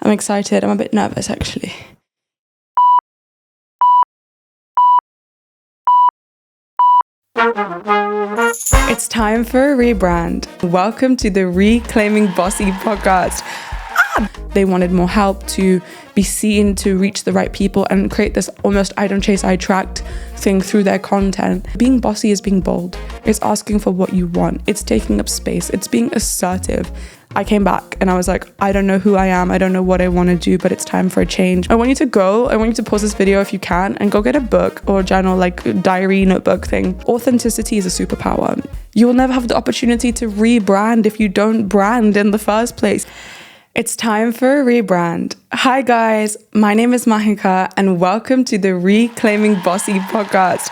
I'm excited. I'm a bit nervous actually. It's time for a rebrand. Welcome to the Reclaiming Bossy podcast. They wanted more help to be seen, to reach the right people and create this almost I don't chase, I attract thing through their content. Being bossy is being bold. It's asking for what you want. It's taking up space. It's being assertive. I came back and I was like, I don't know who I am. I don't know what I want to do, but it's time for a change. I want you to pause this video if you can and go get a book or a journal, like a diary, notebook thing. Authenticity is a superpower. You will never have the opportunity to rebrand if you don't brand in the first place. It's time for a rebrand. Hi guys, my name is Mahika and welcome to the Reclaiming Bossy podcast.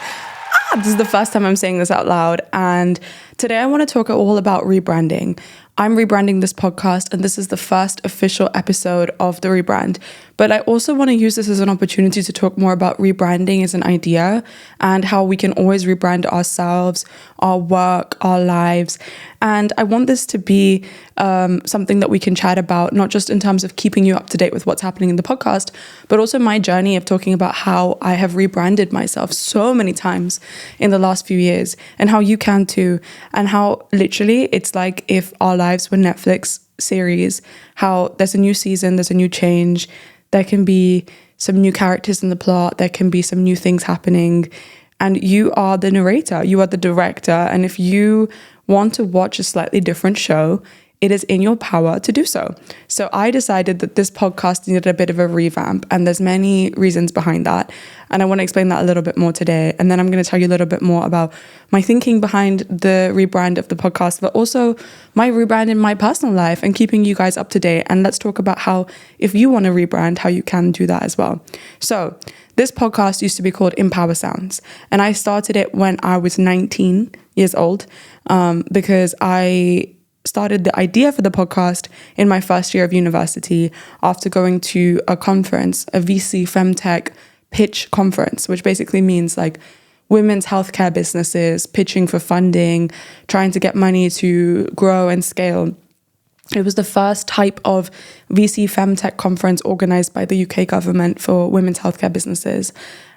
This is the first time I'm saying this out loud, and today I want to talk all about rebranding. I'm rebranding this podcast and this is the first official episode of the rebrand. But I also want to use this as an opportunity to talk more about rebranding as an idea and how we can always rebrand ourselves, our work, our lives. And I want this to be something that we can chat about, not just in terms of keeping you up to date with what's happening in the podcast, but also my journey of talking about how I have rebranded myself so many times in the last few years and how you can too. And how literally it's like if our lives were Netflix series, how there's a new season, there's a new change, there can be some new characters in the plot, there can be some new things happening, and you are the narrator, you are the director. And if you want to watch a slightly different show, it is in your power to do so. So I decided that this podcast needed a bit of a revamp, and there's many reasons behind that. And I want to explain that a little bit more today. And then I'm going to tell you a little bit more about my thinking behind the rebrand of the podcast, but also my rebrand in my personal life and keeping you guys up to date. And let's talk about how, if you want to rebrand, how you can do that as well. So this podcast used to be called Empower Sounds. And I started it when I was 19 years old because I started the idea for the podcast in my first year of university after going to a conference, a VC Femtech pitch conference, which basically means like women's healthcare businesses pitching for funding, trying to get money to grow and scale. It was the first type of VC Femtech conference organized by the UK government for women's healthcare businesses.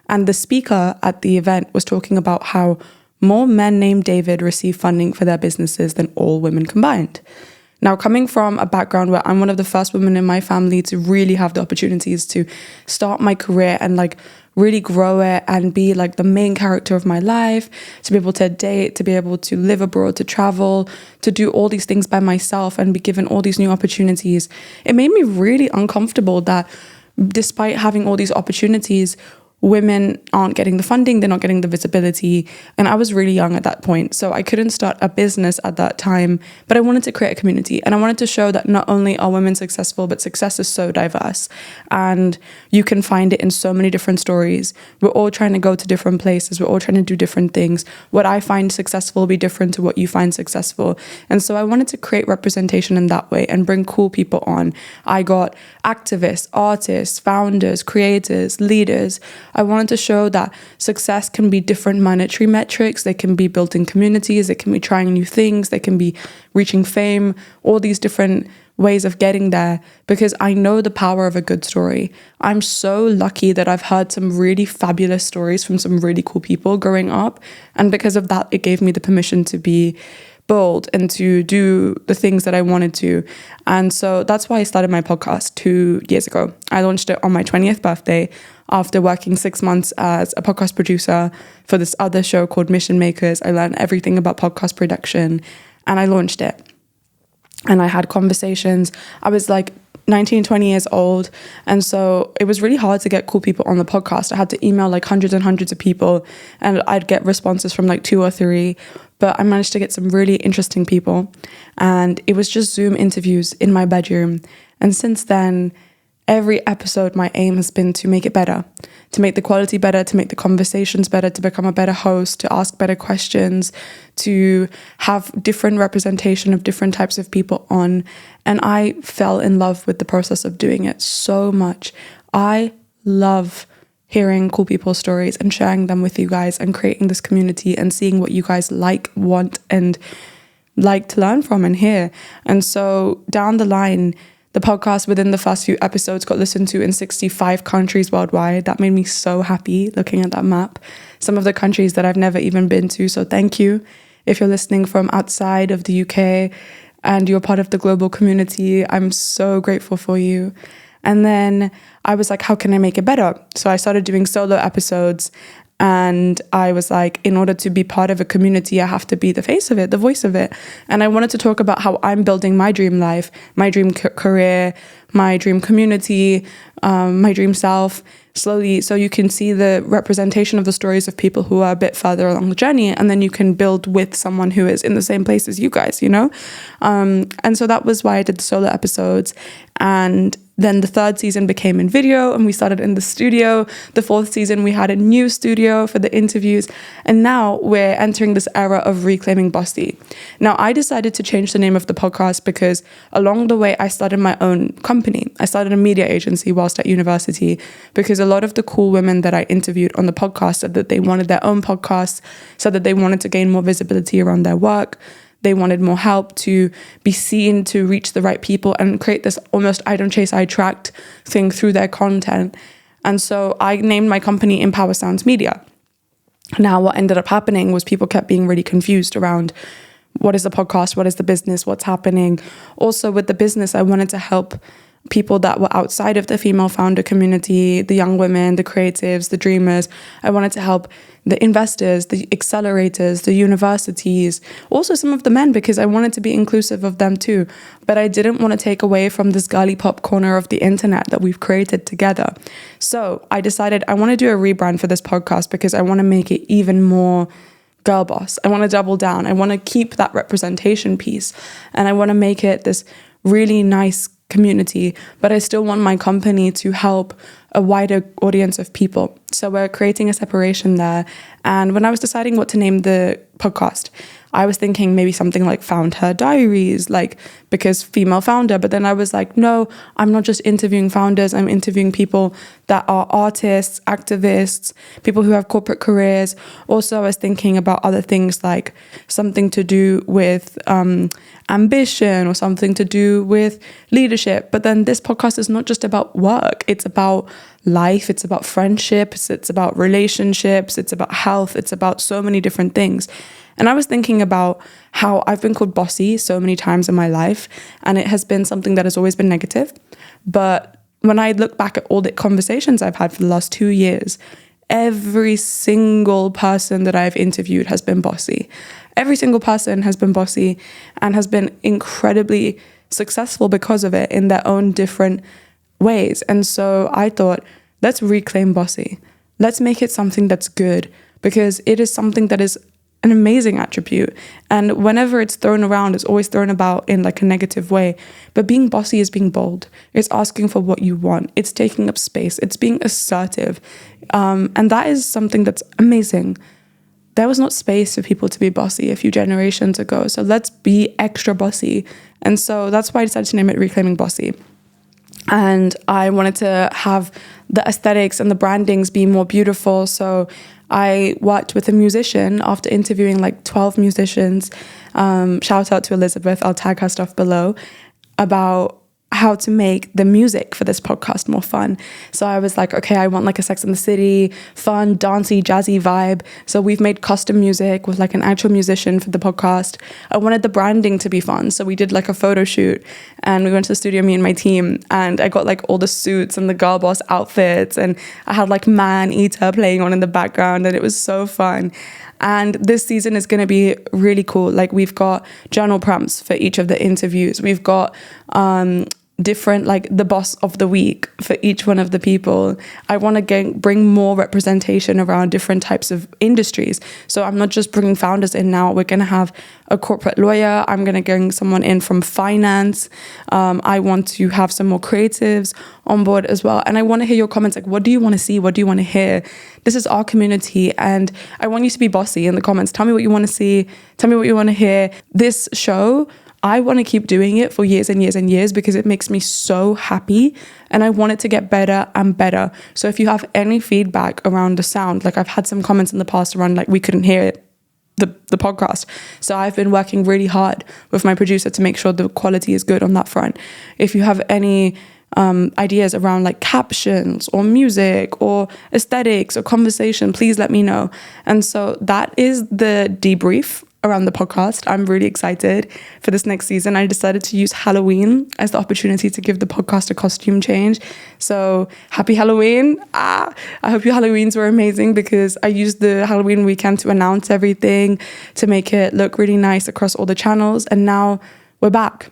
And the speaker at the event was talking about how more men named David receive funding for their businesses than all women combined. Now, coming from a background where I'm one of the first women in my family to really have the opportunities to start my career and like really grow it and be like the main character of my life, to be able to date, to be able to live abroad, to travel, to do all these things by myself and be given all these new opportunities, it made me really uncomfortable that despite having all these opportunities, women aren't getting the funding, they're not getting the visibility. And I was really young at that point, so I couldn't start a business at that time, but I wanted to create a community. And I wanted to show that not only are women successful, but success is so diverse. And you can find it in so many different stories. We're all trying to go to different places. We're all trying to do different things. What I find successful will be different to what you find successful. And so I wanted to create representation in that way and bring cool people on. I got activists, artists, founders, creators, leaders. I wanted to show that success can be different monetary metrics. They can be building communities. They can be trying new things. They can be reaching fame, all these different ways of getting there, because I know the power of a good story. I'm so lucky that I've heard some really fabulous stories from some really cool people growing up. And because of that, it gave me the permission to be bold and to do the things that I wanted to. And so that's why I started my podcast 2 years ago. I launched it on my 20th birthday after working 6 months as a podcast producer for this other show called Mission Makers. I learned everything about podcast production and I launched it. And I had conversations. I was like 19, 20 years old. And so it was really hard to get cool people on the podcast. I had to email like hundreds and hundreds of people and I'd get responses from like 2 or 3. But I managed to get some really interesting people. And it was just Zoom interviews in my bedroom. And since then, every episode, my aim has been to make it better, to make the quality better, to make the conversations better, to become a better host, to ask better questions, to have different representation of different types of people on. And I fell in love with the process of doing it so much. I love hearing cool people's stories and sharing them with you guys and creating this community and seeing what you guys like, want, and like to learn from and hear. And so down the line, The podcast within the first few episodes got listened to in 65 countries worldwide. That made me so happy looking at that map. Some of the countries that I've never even been to. So thank you if you're listening from outside of the UK and you're part of the global community. I'm so grateful for you. And then I was like, how can I make it better? So I started doing solo episodes. And I was like, in order to be part of a community, I have to be the face of it, the voice of it. And I wanted to talk about how I'm building my dream life, my dream career, my dream community, my dream self, slowly. So you can see the representation of the stories of people who are a bit further along the journey. And then you can build with someone who is in the same place as you guys, you know? And so that was why I did the solo episodes. And then the third season became in video and we started in the studio. The fourth season, we had a new studio for the interviews. And now we're entering this era of reclaiming Bossy. Now, I decided to change the name of the podcast because along the way, I started my own company. I started a media agency whilst at university because a lot of the cool women that I interviewed on the podcast said that they wanted their own podcasts, said that they wanted to gain more visibility around their work. They wanted more help to be seen, to reach the right people and create this almost I don't chase, I attract thing through their content. And so I named my company Empower Sounds Media. Now, what ended up happening was people kept being really confused around what is the podcast, what is the business, what's happening. Also with the business, I wanted to help people that were outside of the female founder community, the young women, the creatives, the dreamers. I wanted to help the investors, the accelerators, the universities, also some of the men, because I wanted to be inclusive of them too. But I didn't want to take away from this girly pop corner of the internet that we've created together. So I decided I want to do a rebrand for this podcast because I want to make it even more girl boss. I want to double down. I want to keep that representation piece and I want to make it this really nice community, but I still want my company to help a wider audience of people. So we're creating a separation there. And when I was deciding what to name the podcast, I was thinking maybe something like Found Her Diaries, like because female founder. But then I was like, no, I'm not just interviewing founders. I'm interviewing people that are artists, activists, people who have corporate careers. Also, I was thinking about other things like something to do with ambition or something to do with leadership. But then this podcast is not just about work. It's about life. It's about friendships. It's about relationships. It's about health. It's about so many different things. And I was thinking about how I've been called bossy so many times in my life, and it has been something that has always been negative. But when I look back at all the conversations I've had for the last 2 years, every single person that I've interviewed has been bossy. Every single person has been bossy and has been incredibly successful because of it in their own different ways. And so I thought, let's reclaim bossy. Let's make it something that's good because it is something that is an amazing attribute. And whenever it's thrown around, it's always thrown about in like a negative way. But being bossy is being bold. It's asking for what you want. It's taking up space. It's being assertive. And that is something that's amazing. There was not space for people to be bossy a few generations ago. So let's be extra bossy. And so that's why I decided to name it Reclaiming Bossy. And I wanted to have the aesthetics and the brandings be more beautiful. So I worked with a musician after interviewing like 12 musicians. Shout out to Elizabeth, I'll tag her stuff below, about how to make the music for this podcast more fun. So I was like, okay, I want like a Sex and the City, fun, dancey, jazzy vibe. So we've made custom music with like an actual musician for the podcast. I wanted the branding to be fun. So we did like a photo shoot and we went to the studio, me and my team, and I got like all the suits and the girl boss outfits, and I had like Man Eater playing on in the background, and it was so fun. And this season is going to be really cool. Like we've got journal prompts for each of the interviews. We've got different, like the boss of the week for each one of the people. I want to bring more representation around different types of industries. So I'm not just bringing founders in now. We're going to have a corporate lawyer. I'm going to bring someone in from finance. I want to have some more creatives on board as well. And I want to hear your comments. Like, what do you want to see? What do you want to hear? This is our community. And I want you to be bossy in the comments. Tell me what you want to see. Tell me what you want to hear. This show, I want to keep doing it for years and years and years because it makes me so happy and I want it to get better and better. So if you have any feedback around the sound, like I've had some comments in the past around like we couldn't hear it. the podcast. So I've been working really hard with my producer to make sure the quality is good on that front. If you have any ideas around like captions or music or aesthetics or conversation, please let me know. And so that is the debrief around the podcast. I'm really excited for this next season. I decided to use Halloween as the opportunity to give the podcast a costume change. So happy Halloween. I hope your Halloweens were amazing, because I used the Halloween weekend to announce everything, to make it look really nice across all the channels. And now we're back.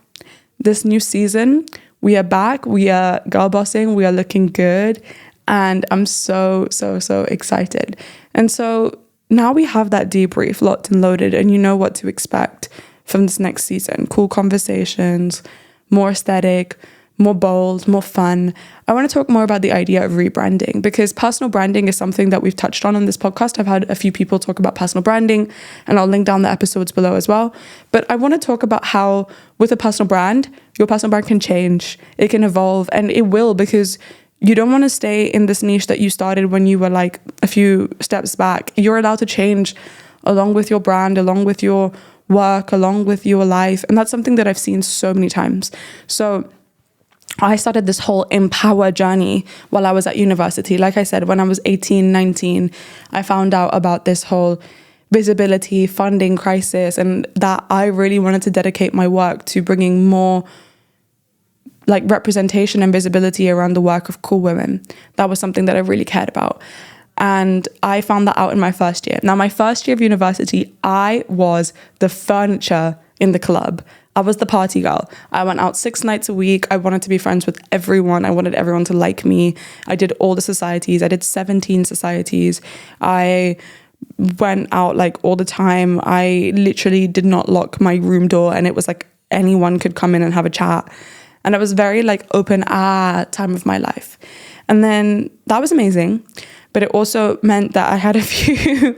This new season, we are back. We are girl bossing. We are looking good. And I'm so excited. And so now we have that debrief locked and loaded, and you know what to expect from this next season. Cool conversations, more aesthetic, more bold, more fun. I want to talk more about the idea of rebranding, because personal branding is something that we've touched on this podcast. I've had a few people talk about personal branding, and I'll link down the episodes below as well. But I want to talk about how with a personal brand, your personal brand can change, it can evolve, and it will, because you don't want to stay in this niche that you started when you were like a few steps back. You're allowed to change along with your brand, along with your work, along with your life. And that's something that I've seen so many times. So I started this whole empower journey while I was at university. Like I said, when I was 18, 19, I found out about this whole visibility funding crisis, and that I really wanted to dedicate my work to bringing more like representation and visibility around the work of cool women. That was something that I really cared about. And I found that out in my first year. Now, my first year of university, I was the furniture in the club. I was the party girl. I went out 6 nights a week. I wanted to be friends with everyone. I wanted everyone to like me. I did all the societies. I did 17 societies. I went out like all the time. I literally did not lock my room door, and it was like anyone could come in and have a chat. And it was very like open time of my life. And then that was amazing. But it also meant that I had a few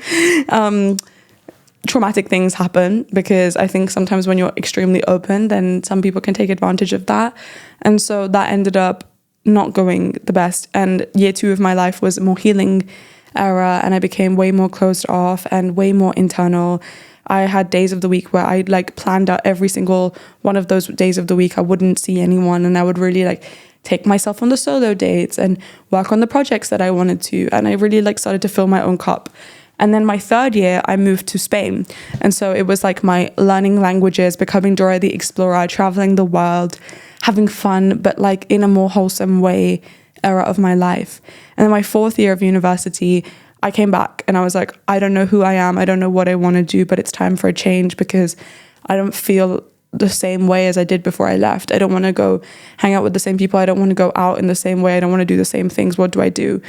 traumatic things happen, because I think sometimes when you're extremely open, then some people can take advantage of that. And so that ended up not going the best. And year 2 of my life was a more healing era, and I became way more closed off and way more internal. I had days of the week where I like planned out every single one of those days of the week. I wouldn't see anyone, and I would really like take myself on the solo dates and work on the projects that I wanted to. And I really like started to fill my own cup. And then my 3rd year, I moved to Spain. And so it was like my learning languages, becoming Dora the Explorer, traveling the world, having fun, but like in a more wholesome way era of my life. And then my 4th year of university, I came back and I was like, I don't know who I am. I don't know what I want to do, but it's time for a change, because I don't feel the same way as I did before I left. I don't want to go hang out with the same people. I don't want to go out in the same way. I don't want to do the same things. What do I do?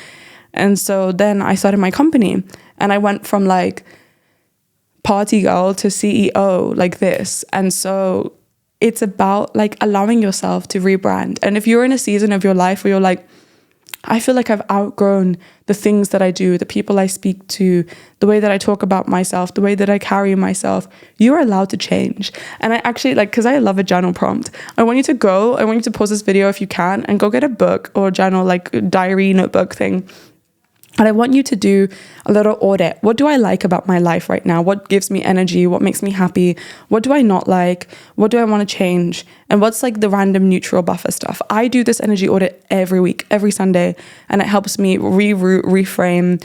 And so then I started my company, and I went from like party girl to CEO like this. And so it's about like allowing yourself to rebrand. And if you're in a season of your life where you're like, I feel like I've outgrown the things that I do, the people I speak to, the way that I talk about myself, the way that I carry myself, you're allowed to change. And I actually like, because I love a journal prompt, I want you to pause this video if you can and go get a book or a journal, like a diary notebook thing. And I want you to do a little audit. What do I like about my life right now? What gives me energy? What makes me happy? What do I not like? What do I want to change? And what's like the random neutral buffer stuff? I do this energy audit every week, every Sunday, and it helps me reroute, reframe.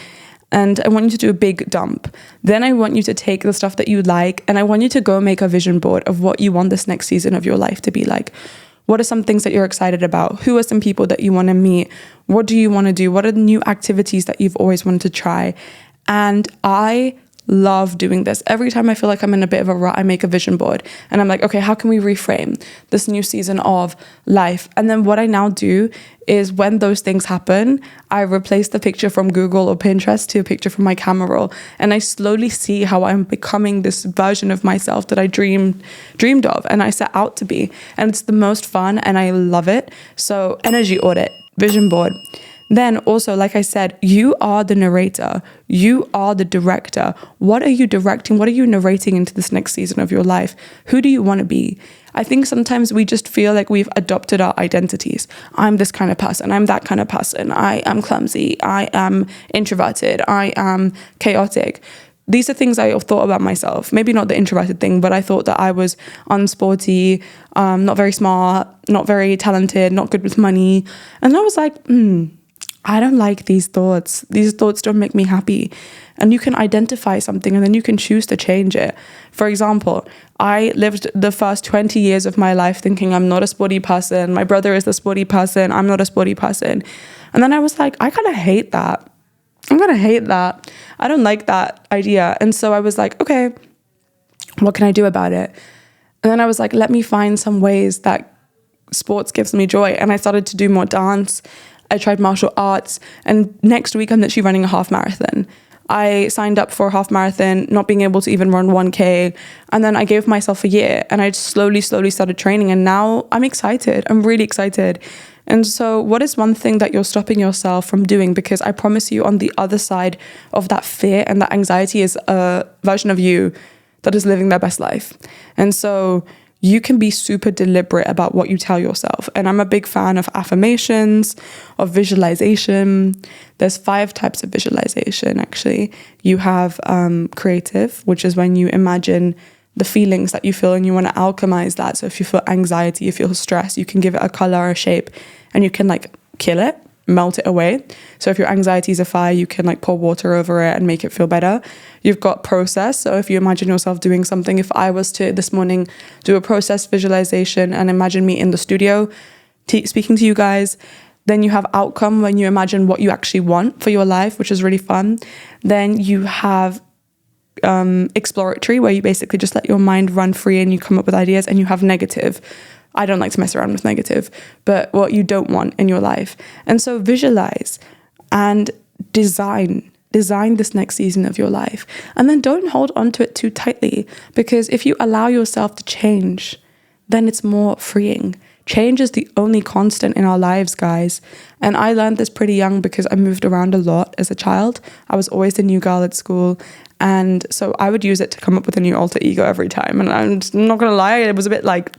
And I want you to do a big dump. Then I want you to take the stuff that you like, and I want you to go make a vision board of what you want this next season of your life to be like. What are some things that you're excited about? Who are some people that you want to meet? What do you want to do? What are the new activities that you've always wanted to try? And I love doing this. Every time I feel like I'm in a bit of a rut, I make a vision board and I'm like, okay, how can we reframe this new season of life? And then what I now do is when those things happen, I replace the picture from Google or Pinterest to a picture from my camera roll. And I slowly see how I'm becoming this version of myself that I dreamed of and I set out to be. And it's the most fun and I love it. So energy audit, vision board. Then also, like I said, you are the narrator. You are the director. What are you directing? What are you narrating into this next season of your life? Who do you want to be? I think sometimes we just feel like we've adopted our identities. I'm this kind of person. I'm that kind of person. I am clumsy. I am introverted. I am chaotic. these are things I thought about myself. Maybe not the introverted thing, but I thought that I was unsporty, not very smart, not very talented, not good with money. And I was like, I don't like these thoughts. These thoughts don't make me happy. And you can identify something and then you can choose to change it. For example, I lived the first 20 years of my life thinking I'm not a sporty person. My brother is the sporty person. I'm not a sporty person. And then I was like, I kind of hate that. I'm going to hate that. I don't like that idea. And so I was like, okay, what can I do about it? And then I was like, let me find some ways that sports gives me joy. And I started to do more dance. I tried martial arts. And next week, I'm literally running a half marathon. I signed up for a half marathon, not being able to even run 1K. And then I gave myself a year and I slowly started training. And now I'm excited. I'm really excited. And so what is one thing that you're stopping yourself from doing? Because I promise you, on the other side of that fear and that anxiety is a version of you that is living their best life. And so you can be super deliberate about what you tell yourself. And I'm a big fan of affirmations, of visualization. There's 5 types of visualization, actually. You have creative, which is when you imagine the feelings that you feel and you want to alchemize that. So if you feel anxiety, you feel stress, you can give it a color or a shape and you can like kill it, melt it away. So if your anxiety is a fire, you can like pour water over it and make it feel better. You've got process. So if you imagine yourself doing something, if I was to this morning do a process visualization and imagine me in the studio speaking to you guys, then you have outcome when you imagine what you actually want for your life, which is really fun. Then you have exploratory, where you basically just let your mind run free and you come up with ideas. And you have negative. I don't like to mess around with negative, but what you don't want in your life. And so visualize and design this next season of your life. And then don't hold on to it too tightly, because if you allow yourself to change, then it's more freeing. Change is the only constant in our lives, guys. And I learned this pretty young because I moved around a lot as a child. I was always the new girl at school. And so I would use it to come up with a new alter ego every time. And I'm not going to lie, it was a bit like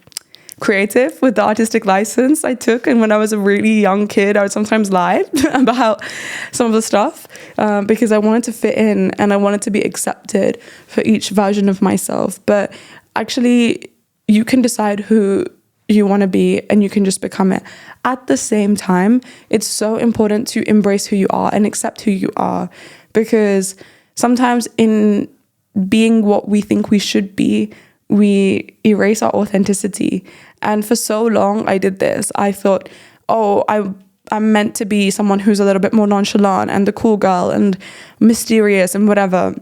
creative with the artistic license I took. And when I was a really young kid, I would sometimes lie about some of the stuff because I wanted to fit in and I wanted to be accepted for each version of myself. But actually, you can decide who you want to be and you can just become it. At the same time, it's so important to embrace who you are and accept who you are, because sometimes in being what we think we should be, we erase our authenticity. And for so long, I did this. I thought, I'm meant to be someone who's a little bit more nonchalant and the cool girl and mysterious and whatever.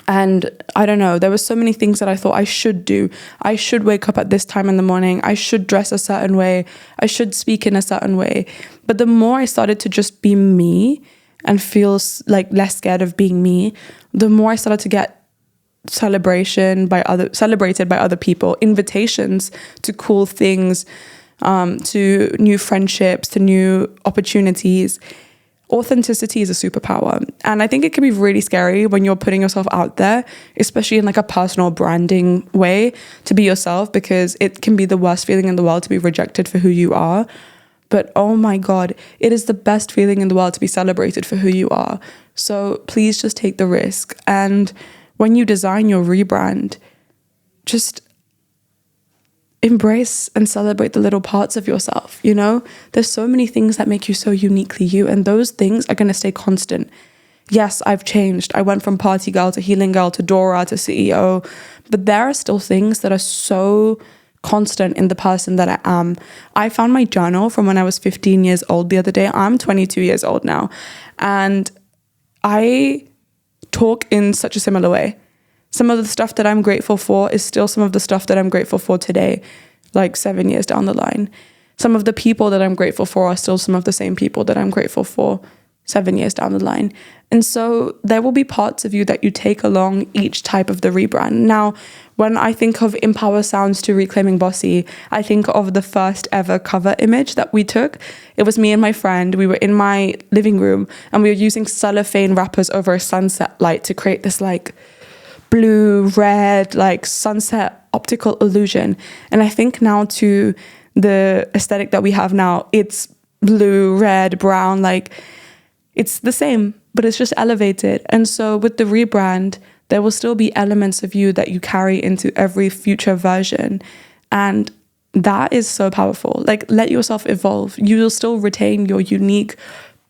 And I don't know, there were so many things that I thought I should do. I should wake up at this time in the morning. I should dress a certain way. I should speak in a certain way. But the more I started to just be me and feel like less scared of being me, the more I started to get celebrated by other people, invitations to cool things, to new friendships, to new opportunities. Authenticity is a superpower. And I think it can be really scary when you're putting yourself out there, especially in like a personal branding way, to be yourself, because it can be the worst feeling in the world to be rejected for who you are. But oh my God, it is the best feeling in the world to be celebrated for who you are. So please just take the risk. And when you design your rebrand, just embrace and celebrate the little parts of yourself. You know, there's so many things that make you so uniquely you, and those things are going to stay constant. Yes, I've changed. I went from party girl to healing girl to Dora to CEO, but there are still things that are so constant in the person that I am. I found my journal from when I was 15 years old the other day. I'm 22 years old now, and I talk in such a similar way. Some of the stuff that I'm grateful for is still some of the stuff that I'm grateful for today, like 7 years down the line. Some of the people that I'm grateful for are still some of the same people that I'm grateful for 7 years down the line. And so there will be parts of you that you take along each type of the rebrand. Now, when I think of Empower Sounds to Reclaiming Bossy, I think of the first ever cover image that we took. It was me and my friend. We were in my living room and we were using cellophane wrappers over a sunset light to create this like blue, red, like sunset optical illusion. And I think now to the aesthetic that we have now, it's blue, red, brown, like it's the same, but it's just elevated. And so with the rebrand, there will still be elements of you that you carry into every future version. And that is so powerful. Like, let yourself evolve. You will still retain your unique,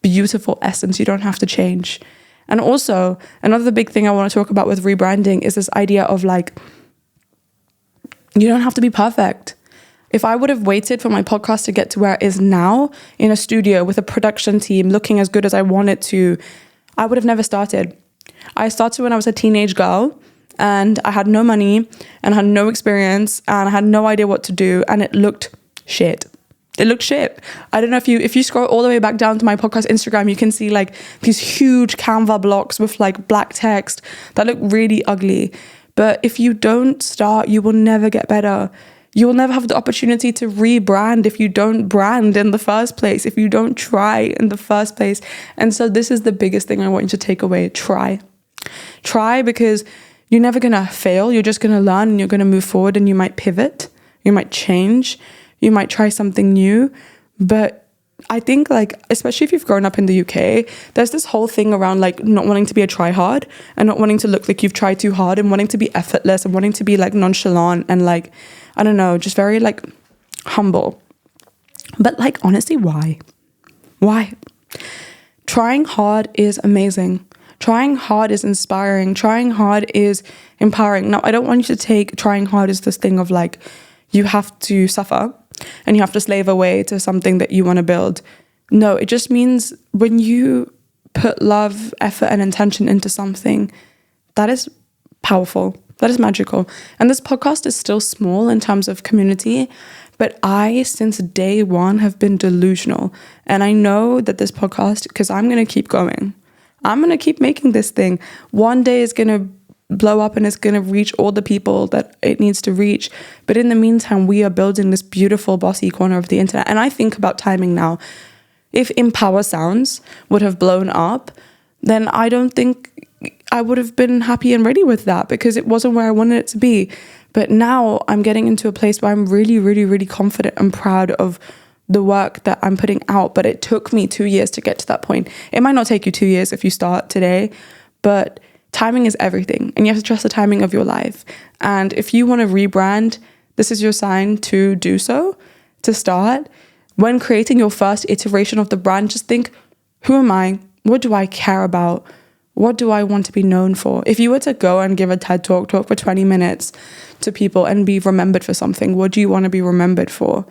beautiful essence. You don't have to change. And also, another big thing I want to talk about with rebranding is this idea of like, you don't have to be perfect. If I would have waited for my podcast to get to where it is now, in a studio with a production team looking as good as I want it to, I would have never started. I started when I was a teenage girl and I had no money and I had no experience and I had no idea what to do, and it looked shit. It looked shit. I don't know if you scroll all the way back down to my podcast Instagram, you can see like these huge Canva blocks with like black text that look really ugly. But if you don't start, you will never get better. You will never have the opportunity to rebrand if you don't brand in the first place, if you don't try in the first place. And so this is the biggest thing I want you to take away. Try, because you're never going to fail. You're just going to learn and you're going to move forward, and you might pivot, you might change, you might try something new. But I think, like, especially if you've grown up in the UK, there's this whole thing around like not wanting to be a tryhard and not wanting to look like you've tried too hard, and wanting to be effortless and wanting to be like nonchalant and like, I don't know, just very like humble. But like, honestly, why? Trying hard is amazing. Trying hard is inspiring. Trying hard is empowering. Now, I don't want you to take trying hard as this thing of like, you have to suffer and you have to slave away to something that you want to build. No, it just means when you put love, effort, and intention into something, that is powerful. That is magical. And this podcast is still small in terms of community, but I, since day one, have been delusional. And I know that this podcast, because I'm going to keep going. I'm going to keep making this thing. One day it's going to blow up and it's going to reach all the people that it needs to reach. But in the meantime, we are building this beautiful bossy corner of the internet. And I think about timing now. If Empower Sounds would have blown up, then I don't think I would have been happy and ready with that, because it wasn't where I wanted it to be. But now I'm getting into a place where I'm really, really, really confident and proud of the work that I'm putting out. But it took me 2 years to get to that point. It might not take you 2 years if you start today, but timing is everything, and you have to trust the timing of your life. And if you want to rebrand, this is your sign to do so, to start. When creating your first iteration of the brand, just think, who am I? What do I care about? What do I want to be known for? If you were to go and give a TED talk for 20 minutes to people and be remembered for something, what do you want to be remembered for?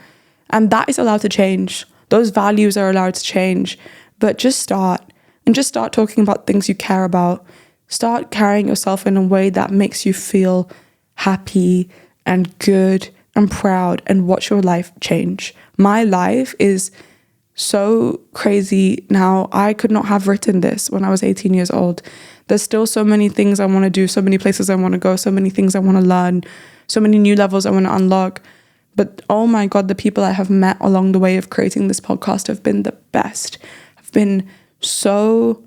And that is allowed to change. Those values are allowed to change. But just start, and just start talking about things you care about. Start carrying yourself in a way that makes you feel happy and good and proud, and watch your life change. My life is so crazy now. I could not have written this when I was 18 years old. There's still so many things I want to do, so many places I want to go, so many things I want to learn, so many new levels I want to unlock. But oh my God, the people I have met along the way of creating this podcast have been the best, have been so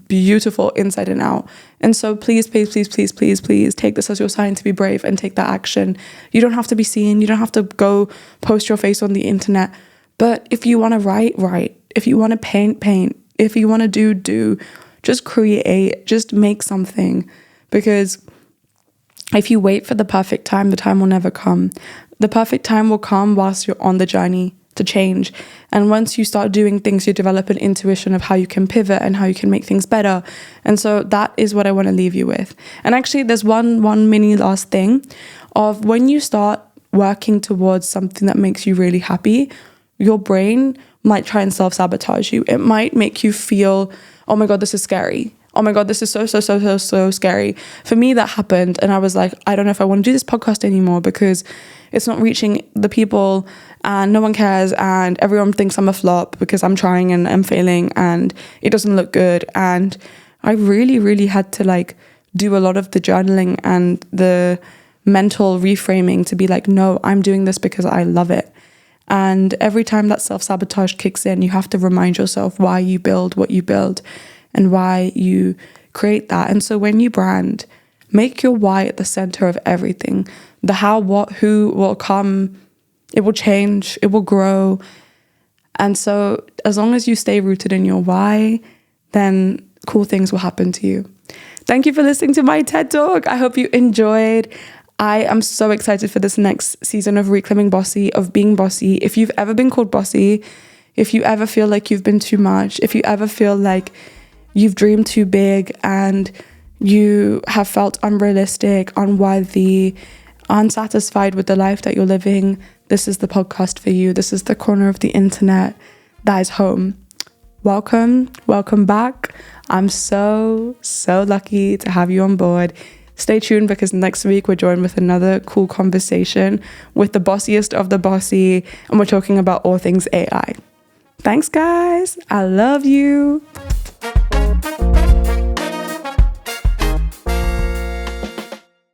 beautiful inside and out. And so please take this as your sign to be brave and take that action. You don't have to be seen. You don't have to go post your face on the internet. But if you want to write. If you want to paint. If you want to do. Just create. Just make something. Because if you wait for the perfect time, the time will never come. The perfect time will come whilst you're on the journey to change. And once you start doing things, you develop an intuition of how you can pivot and how you can make things better. And so that is what I want to leave you with. And actually, there's one mini last thing of when you start working towards something that makes you really happy, your brain might try and self-sabotage you. It might make you feel, oh my God, this is scary. Oh my God, this is so scary. For me, that happened. And I was like, I don't know if I want to do this podcast anymore, because it's not reaching the people and no one cares, and everyone thinks I'm a flop because I'm trying and I'm failing and it doesn't look good. And I really had to like do a lot of the journaling and the mental reframing to be like, no, I'm doing this because I love it. And every time that self-sabotage kicks in, you have to remind yourself why you build what you build and why you create that. And so when you brand, make your why at the center of everything. The how, what, who will come. It will change. It will grow. And so as long as you stay rooted in your why, then cool things will happen to you. Thank you for listening to my TED Talk. I hope you enjoyed. I am so excited for this next season of Reclaiming Bossy, of being bossy. If you've ever been called bossy, if you ever feel like you've been too much, if you ever feel like you've dreamed too big and you have felt unrealistic, unworthy, unsatisfied with the life that you're living, this is the podcast for you. This is the corner of the internet that is home. Welcome back. I'm so lucky to have you on board. Stay tuned because next week we're joined with another cool conversation with the bossiest of the bossy, and we're talking about all things AI. Thanks, guys. I love you.